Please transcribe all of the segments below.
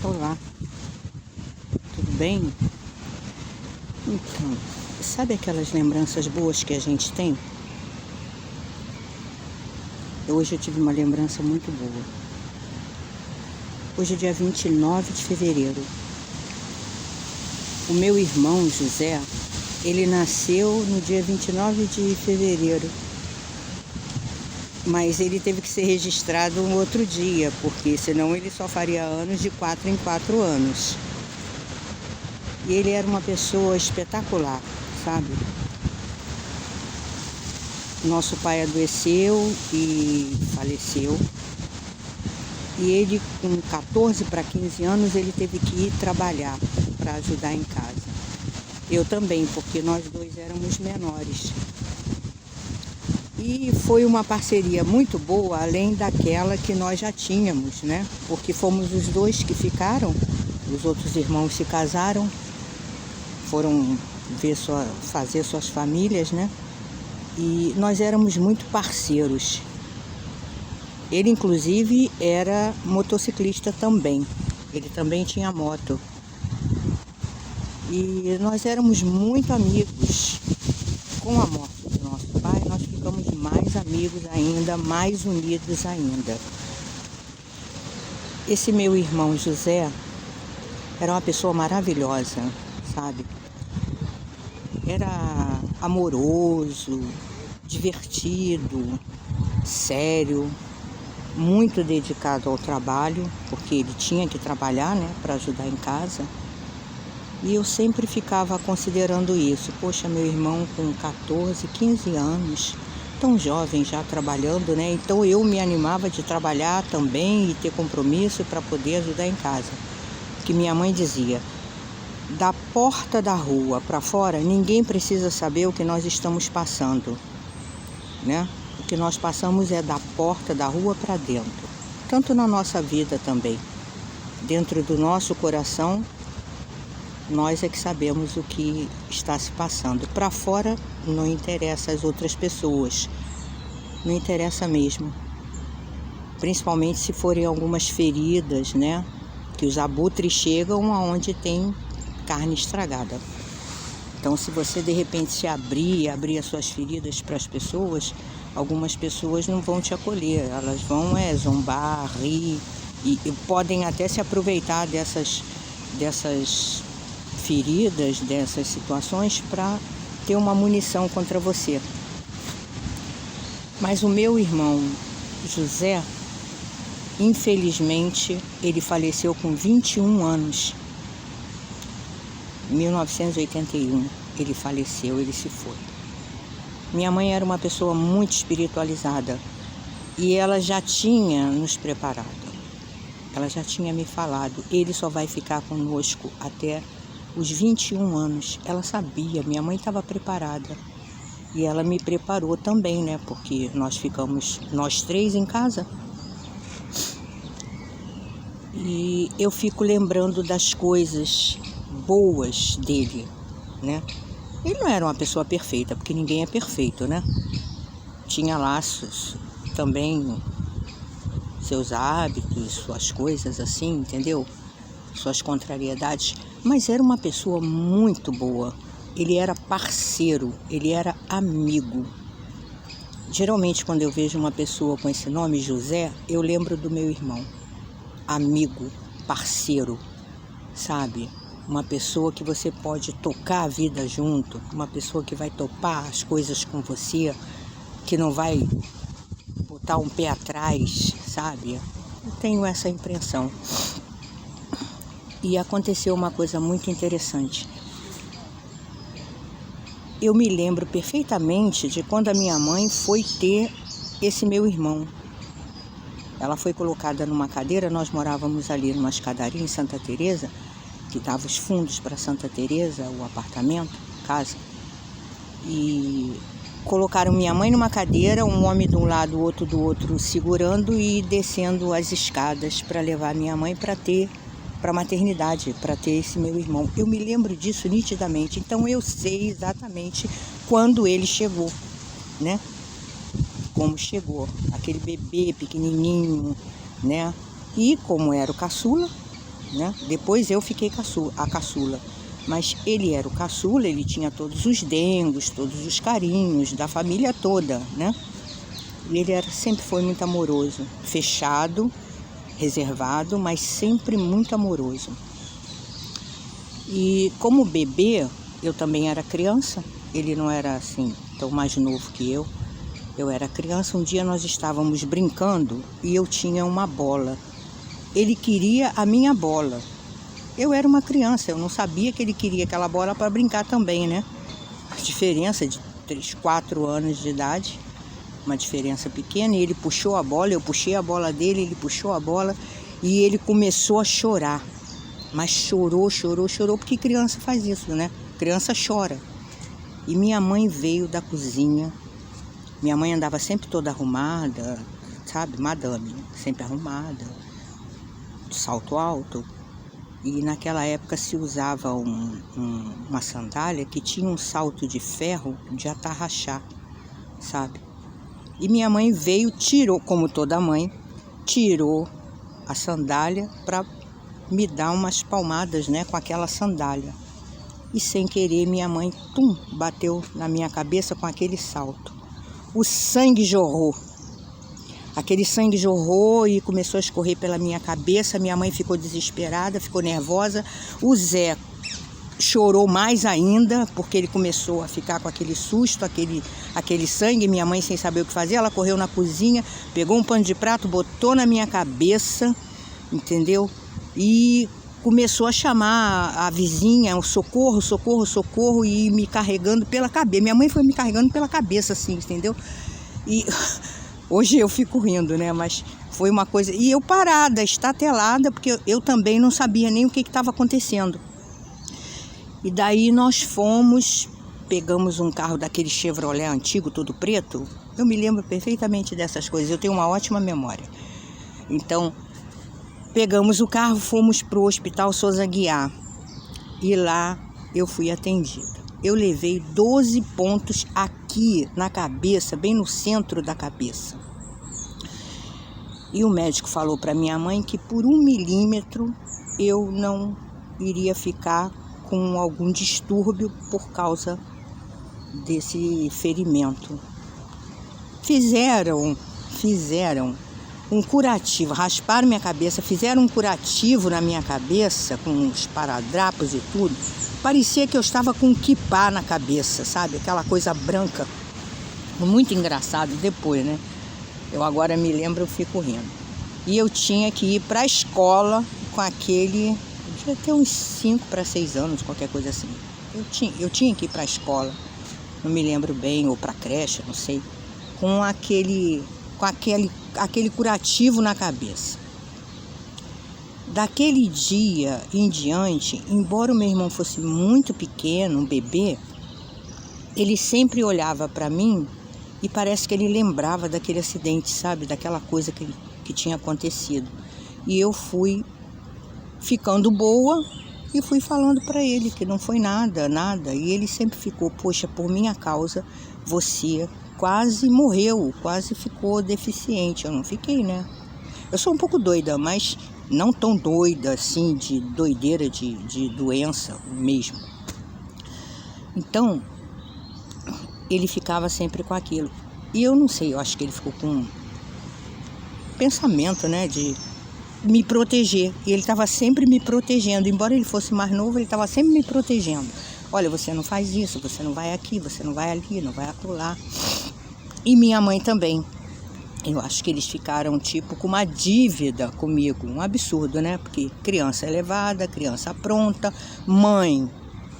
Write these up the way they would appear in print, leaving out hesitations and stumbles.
Olá, tudo bem? Então, sabe aquelas lembranças boas que a gente tem? Hoje eu tive uma lembrança muito boa. Hoje é dia 29 de fevereiro. O meu irmão José, ele nasceu no dia 29 de fevereiro. Mas ele teve que ser registrado um outro dia, porque senão ele só faria anos de 4 em 4 anos. E ele era uma pessoa espetacular, sabe? Nosso pai adoeceu e faleceu. E ele, com 14 para 15 anos, ele teve que ir trabalhar para ajudar em casa. Eu também, porque nós dois éramos menores. E foi uma parceria muito boa, além daquela que nós já tínhamos, né? Porque fomos os dois que ficaram, os outros irmãos se casaram, foram fazer suas famílias, né? E nós éramos muito parceiros. Ele, inclusive, era motociclista também. Ele também tinha moto. E nós éramos muito amigos. Com a morte do nosso pai, nós ficamos mais amigos ainda, mais unidos ainda. Esse meu irmão José era uma pessoa maravilhosa, sabe? Era amoroso, divertido, sério, muito dedicado ao trabalho, porque ele tinha que trabalhar, né, para ajudar em casa. E eu sempre ficava considerando isso. Poxa, meu irmão com 14, 15 anos, tão jovem já trabalhando, né? Então eu me animava de trabalhar também e ter compromisso para poder ajudar em casa. Que minha mãe dizia, da porta da rua para fora, ninguém precisa saber o que nós estamos passando, né? O que nós passamos é da porta da rua para dentro. Tanto na nossa vida também. Dentro do nosso coração, nós é que sabemos o que está se passando. Para fora não interessa as outras pessoas. Não interessa mesmo. Principalmente se forem algumas feridas, né? Que os abutres chegam aonde tem carne estragada. Então, se você de repente se abrir as suas feridas para as pessoas, algumas pessoas não vão te acolher. Elas vão zombar, rir e podem até se aproveitar dessas feridas, dessas situações, para ter uma munição contra você. Mas o meu irmão José, infelizmente, ele faleceu com 21 anos. Em 1981, ele faleceu, ele se foi. Minha mãe era uma pessoa muito espiritualizada e ela já tinha nos preparado. Ela já tinha me falado, ele só vai ficar conosco até os 21 anos. Ela sabia, minha mãe estava preparada. E ela me preparou também, né? Porque nós ficamos, nós três em casa. E eu fico lembrando das coisas boas dele, né? Ele não era uma pessoa perfeita, porque ninguém é perfeito, né? Tinha laços também, seus hábitos, suas coisas assim, entendeu? Suas contrariedades, mas era uma pessoa muito boa. Ele era parceiro, ele era amigo. Geralmente, quando eu vejo uma pessoa com esse nome, José, eu lembro do meu irmão. Amigo, parceiro, sabe? Uma pessoa que você pode tocar a vida junto, uma pessoa que vai topar as coisas com você, que não vai botar um pé atrás, sabe? Eu tenho essa impressão. E aconteceu uma coisa muito interessante. Eu me lembro perfeitamente de quando a minha mãe foi ter esse meu irmão. Ela foi colocada numa cadeira, nós morávamos ali numa escadaria em Santa Teresa, que dava os fundos para Santa Teresa, o apartamento, casa. E colocaram minha mãe numa cadeira, um homem de um lado, o outro do outro, segurando e descendo as escadas para levar minha mãe para a maternidade, para ter esse meu irmão. Eu me lembro disso nitidamente, então eu sei exatamente quando ele chegou, né? Como chegou, aquele bebê pequenininho, né? E como era o caçula, né? Depois eu fiquei a caçula. Mas ele era o caçula, ele tinha todos os dengos, todos os carinhos da família toda, né? E ele sempre foi muito amoroso, fechado, reservado, mas sempre muito amoroso. E como bebê, eu também era criança, ele não era assim tão mais novo que eu era criança. Um dia nós estávamos brincando e eu tinha uma bola. Ele queria a minha bola. Eu era uma criança, eu não sabia que ele queria aquela bola para brincar também, né? A diferença de 3, 4 anos de idade, uma diferença pequena. E ele puxou a bola, eu puxei a bola dele, ele puxou a bola e ele começou a chorar. Mas chorou, porque criança faz isso, né? Criança chora. E minha mãe veio da cozinha. Minha mãe andava sempre toda arrumada, sabe? Madame, sempre arrumada, salto alto. E naquela época se usava uma sandália que tinha um salto de ferro de atarrachar, sabe? E minha mãe veio, tirou, como toda mãe, tirou a sandália para me dar umas palmadas, né, com aquela sandália. E sem querer minha mãe, bateu na minha cabeça com aquele salto. O sangue jorrou. Aquele sangue jorrou e começou a escorrer pela minha cabeça. Minha mãe ficou desesperada, ficou nervosa. O Zé chorou mais ainda, porque ele começou a ficar com aquele susto, aquele sangue. Minha mãe, sem saber o que fazer, ela correu na cozinha, pegou um pano de prato, botou na minha cabeça, entendeu? E começou a chamar a vizinha, o socorro, socorro, socorro, e me carregando pela cabeça. Minha mãe foi me carregando pela cabeça, assim, entendeu? E hoje eu fico rindo, né? Mas foi uma coisa... E eu parada, estatelada, porque eu também não sabia nem o que estava acontecendo. E daí nós fomos, pegamos um carro daquele Chevrolet antigo, todo preto. Eu me lembro perfeitamente dessas coisas, eu tenho uma ótima memória. Então, pegamos o carro, fomos para o Hospital Souza Aguiar. E lá eu fui atendida. Eu levei 12 pontos aqui na cabeça, bem no centro da cabeça. E o médico falou para minha mãe que por 1 milímetro eu não iria ficar com algum distúrbio por causa desse ferimento. Fizeram um curativo, rasparam minha cabeça, fizeram um curativo na minha cabeça com os esparadrapos e tudo. Parecia que eu estava com um quipá na cabeça, sabe? Aquela coisa branca. Muito engraçado depois, né? Eu agora me lembro, eu fico rindo. E eu tinha que ir para a escola com aquele... Devia ter uns 5 para 6 anos, qualquer coisa assim. Eu tinha que ir para a escola, não me lembro bem, ou para a creche, não sei, com aquele curativo na cabeça. Daquele dia em diante, embora o meu irmão fosse muito pequeno, um bebê, ele sempre olhava para mim e parece que ele lembrava daquele acidente, sabe? Daquela coisa que tinha acontecido. E eu fui ficando boa e fui falando para ele que não foi nada. E ele sempre ficou, poxa, por minha causa, você quase morreu, quase ficou deficiente. Eu não fiquei, né? Eu sou um pouco doida, mas não tão doida assim, de doideira, de doença mesmo. Então, ele ficava sempre com aquilo. E eu não sei, eu acho que ele ficou com um pensamento, né, de me proteger. E ele estava sempre me protegendo. Embora ele fosse mais novo, ele estava sempre me protegendo. Olha, você não faz isso, você não vai aqui, você não vai ali, não vai acolá. E minha mãe também. Eu acho que eles ficaram tipo com uma dívida comigo. Um absurdo, né? Porque criança é levada, criança pronta. Mãe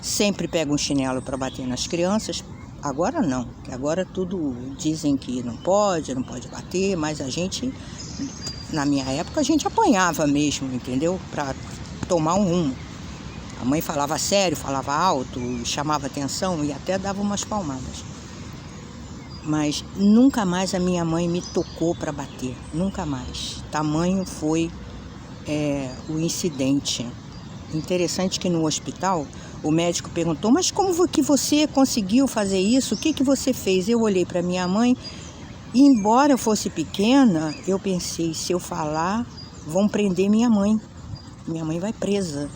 sempre pega um chinelo para bater nas crianças. Agora não. Agora tudo dizem que não pode bater. Mas a gente, na minha época, a gente apanhava mesmo, entendeu? Para tomar um rumo. A mãe falava sério, falava alto, chamava atenção e até dava umas palmadas. Mas nunca mais a minha mãe me tocou para bater, nunca mais. Tamanho foi o incidente. Interessante que no hospital o médico perguntou, mas como que você conseguiu fazer isso? O que você fez? Eu olhei para minha mãe e, embora eu fosse pequena, eu pensei, se eu falar, vão prender minha mãe. minha mãe vai presa.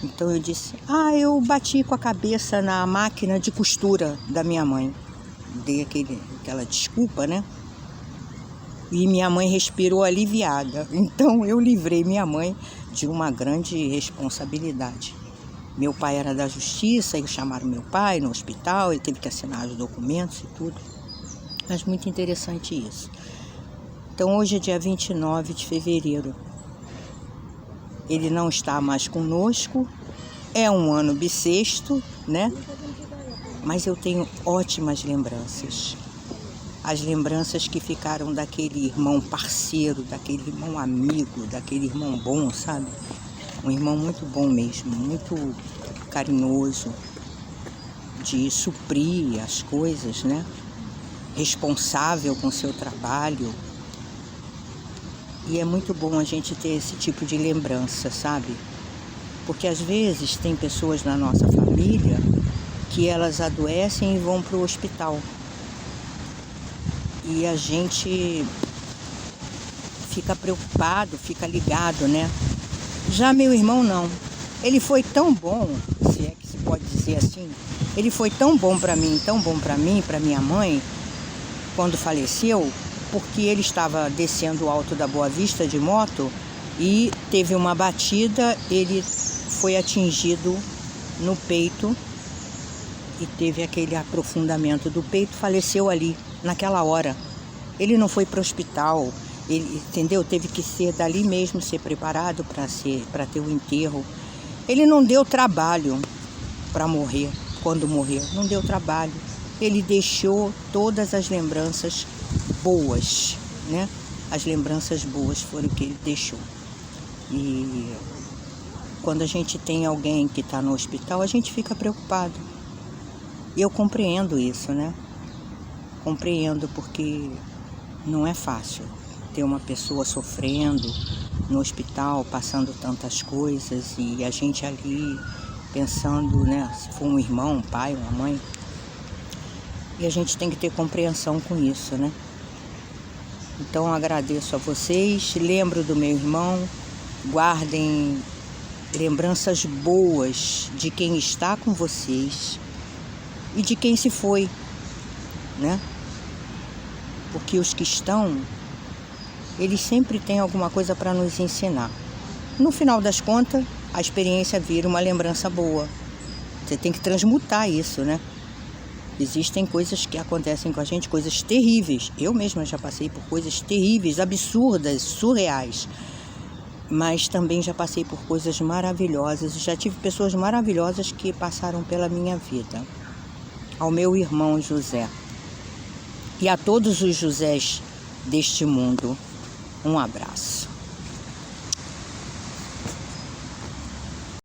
Então eu disse, eu bati com a cabeça na máquina de costura da minha mãe. Dei aquela desculpa, né? E minha mãe respirou aliviada. Então eu livrei minha mãe de uma grande responsabilidade. Meu pai era da justiça, eles chamaram meu pai no hospital, ele teve que assinar os documentos e tudo. Mas muito interessante isso. Então hoje é dia 29 de fevereiro. Ele não está mais conosco, é um ano bissexto, né? Mas eu tenho ótimas lembranças. As lembranças que ficaram daquele irmão parceiro, daquele irmão amigo, daquele irmão bom, sabe? Um irmão muito bom mesmo, muito carinhoso, de suprir as coisas, né? Responsável com seu trabalho. E é muito bom a gente ter esse tipo de lembrança, sabe? Porque às vezes tem pessoas na nossa família que elas adoecem e vão para o hospital. E a gente fica preocupado, fica ligado, né? Já meu irmão não. Ele foi tão bom, se é que se pode dizer assim, ele foi tão bom para mim, para minha mãe, quando faleceu, porque ele estava descendo o Alto da Boa Vista de moto e teve uma batida, ele foi atingido no peito e teve aquele aprofundamento do peito, faleceu ali, naquela hora. Ele não foi para o hospital, ele, entendeu? Teve que ser dali mesmo, ser preparado para ter o enterro. Ele não deu trabalho para morrer, quando morreu, não deu trabalho. Ele deixou todas as lembranças boas, né? As lembranças boas foram o que ele deixou. E quando a gente tem alguém que está no hospital, a gente fica preocupado. E eu compreendo isso, né? Compreendo, porque não é fácil ter uma pessoa sofrendo no hospital, passando tantas coisas, e a gente ali pensando, né? Se for um irmão, um pai, uma mãe. E a gente tem que ter compreensão com isso, né? Então agradeço a vocês, lembro do meu irmão, guardem lembranças boas de quem está com vocês e de quem se foi, né? Porque os que estão, eles sempre têm alguma coisa para nos ensinar. No final das contas, a experiência vira uma lembrança boa. Você tem que transmutar isso, né? Existem coisas que acontecem com a gente, coisas terríveis. Eu mesma já passei por coisas terríveis, absurdas, surreais. Mas também já passei por coisas maravilhosas. Já tive pessoas maravilhosas que passaram pela minha vida. Ao meu irmão José. E a todos os Josés deste mundo, um abraço.